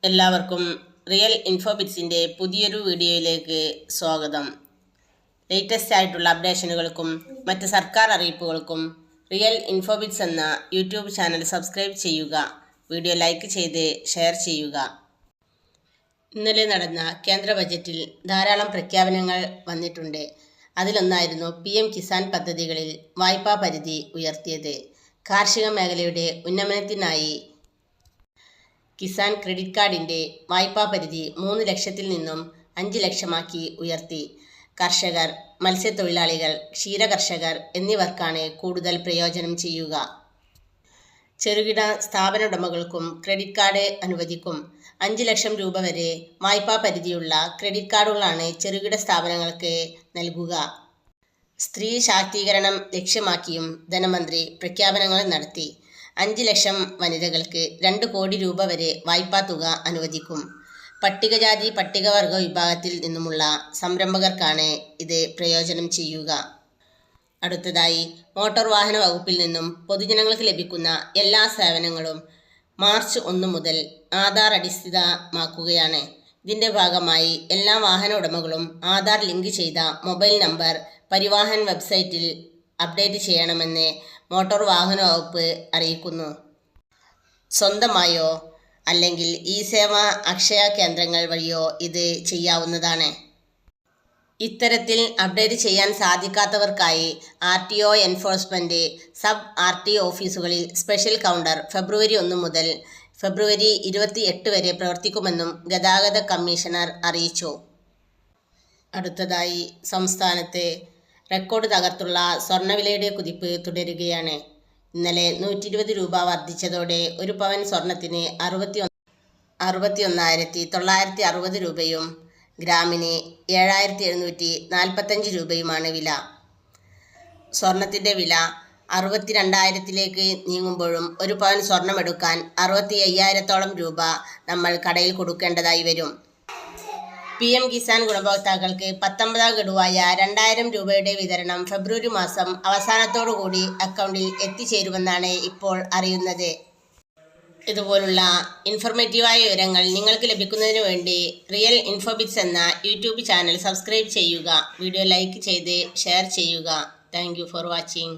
എല്ലാവർക്കും റിയൽ ഇൻഫോബിറ്റ്സിൻ്റെ പുതിയൊരു വീഡിയോയിലേക്ക് സ്വാഗതം. ലേറ്റസ്റ്റ് ആയിട്ടുള്ള അപ്ഡേഷനുകൾക്കും മറ്റ് സർക്കാർ അറിയിപ്പുകൾക്കും റിയൽ ഇൻഫോബിറ്റ്സ് എന്ന യൂട്യൂബ് ചാനൽ സബ്സ്ക്രൈബ് ചെയ്യുക. വീഡിയോ ലൈക്ക് ചെയ്ത് ഷെയർ ചെയ്യുക. ഇന്നലെ നടന്ന കേന്ദ്ര ബജറ്റിൽ ധാരാളം പ്രഖ്യാപനങ്ങൾ വന്നിട്ടുണ്ട്. അതിലൊന്നായിരുന്നു PM കിസാൻ പദ്ധതികളിൽ വായ്പാ പരിധി ഉയർത്തിയത്. കാർഷിക മേഖലയുടെ ഉന്നമനത്തിനായി കിസാൻ ക്രെഡിറ്റ് കാർഡിൻ്റെ വായ്പാ പരിധി 3 ലക്ഷത്തിൽ നിന്നും 5 ലക്ഷമാക്കി ഉയർത്തി. കർഷകർ, മത്സ്യത്തൊഴിലാളികൾ, ക്ഷീരകർഷകർ എന്നിവർക്കാണ് കൂടുതൽ പ്രയോജനം ചെയ്യുക. ചെറുകിട സ്ഥാപന ഉടമകൾക്കും ക്രെഡിറ്റ് കാർഡ് അനുവദിക്കും. 5 ലക്ഷം രൂപ വരെ വായ്പാ പരിധിയുള്ള ക്രെഡിറ്റ് കാർഡുകളാണ് ചെറുകിട സ്ഥാപനങ്ങൾക്ക് നൽകുക. സ്ത്രീ ശാക്തീകരണം ലക്ഷ്യമാക്കിയും ധനമന്ത്രി പ്രഖ്യാപനങ്ങൾ നടത്തി. 5 ലക്ഷം വനിതകൾക്ക് 2 കോടി രൂപ വരെ വായ്പാ തുക അനുവദിക്കും. പട്ടികജാതി പട്ടികവർഗ വിഭാഗത്തിൽ നിന്നുമുള്ള സംരംഭകർക്കാണ് ഇത് പ്രയോജനം ചെയ്യുക. അടുത്തതായി, മോട്ടോർ വാഹന വകുപ്പിൽ നിന്നും പൊതുജനങ്ങൾക്ക് ലഭിക്കുന്ന എല്ലാ സേവനങ്ങളും മാർച്ച് 1 മുതൽ ആധാർ അടിസ്ഥാനമാക്കുകയാണ്. ഇതിൻ്റെ ഭാഗമായി എല്ലാ വാഹന ഉടമകളും ആധാർ ലിങ്ക് ചെയ്ത മൊബൈൽ നമ്പർ പരിവാഹൻ വെബ്സൈറ്റിൽ അപ്ഡേറ്റ് ചെയ്യണമെന്ന് മോട്ടോർ വാഹന വകുപ്പ് അറിയിക്കുന്നു. സ്വന്തമായോ അല്ലെങ്കിൽ ഇ-സേവ അക്ഷയ കേന്ദ്രങ്ങൾ വഴിയോ ഇത് ചെയ്യാവുന്നതാണ്. ഇത്തരത്തിൽ അപ്ഡേറ്റ് ചെയ്യാൻ സാധിക്കാത്തവർക്കായി RTO എൻഫോഴ്സ്മെൻറ്റ് സബ് RT ഓഫീസുകളിൽ സ്പെഷ്യൽ കൗണ്ടർ ഫെബ്രുവരി 1 മുതൽ ഫെബ്രുവരി 28 വരെ പ്രവർത്തിക്കുമെന്നും ഗതാഗത കമ്മീഷണർ അറിയിച്ചു. അടുത്തതായി, സംസ്ഥാനത്ത് റെക്കോർഡ് തകർത്തുള്ള സ്വർണ്ണവിലയുടെ കുതിപ്പ് തുടരുകയാണ്. ഇന്നലെ 120 രൂപ വർദ്ധിച്ചതോടെ ഒരു പവൻ സ്വർണത്തിന് 61,960 രൂപയും ഗ്രാമിന് 7,745 രൂപയുമാണ് വില. സ്വർണത്തിൻ്റെ വില 62,000 നീങ്ങുമ്പോഴും ഒരു പവൻ സ്വർണമെടുക്കാൻ 65,000 രൂപ നമ്മൾ കടയിൽ കൊടുക്കേണ്ടതായി വരും. PM കിസാൻ ഗുണഭോക്താക്കൾക്ക് 19ാം ഗഡുവായ 2,000 രൂപയുടെ വിതരണം ഫെബ്രുവരി മാസം അവസാനത്തോടുകൂടി അക്കൗണ്ടിൽ എത്തിച്ചേരുമെന്നാണ് ഇപ്പോൾ അറിയുന്നത്. ഇതുപോലുള്ള ഇൻഫോർമേറ്റീവായ വിവരങ്ങൾ നിങ്ങൾക്ക് ലഭിക്കുന്നതിന് വേണ്ടി റിയൽ ഇൻഫോബിറ്റ്സ് എന്ന യൂട്യൂബ് ചാനൽ സബ്സ്ക്രൈബ് ചെയ്യുക. വീഡിയോ ലൈക്ക് ചെയ്ത് ഷെയർ ചെയ്യുക. Thank you for watching.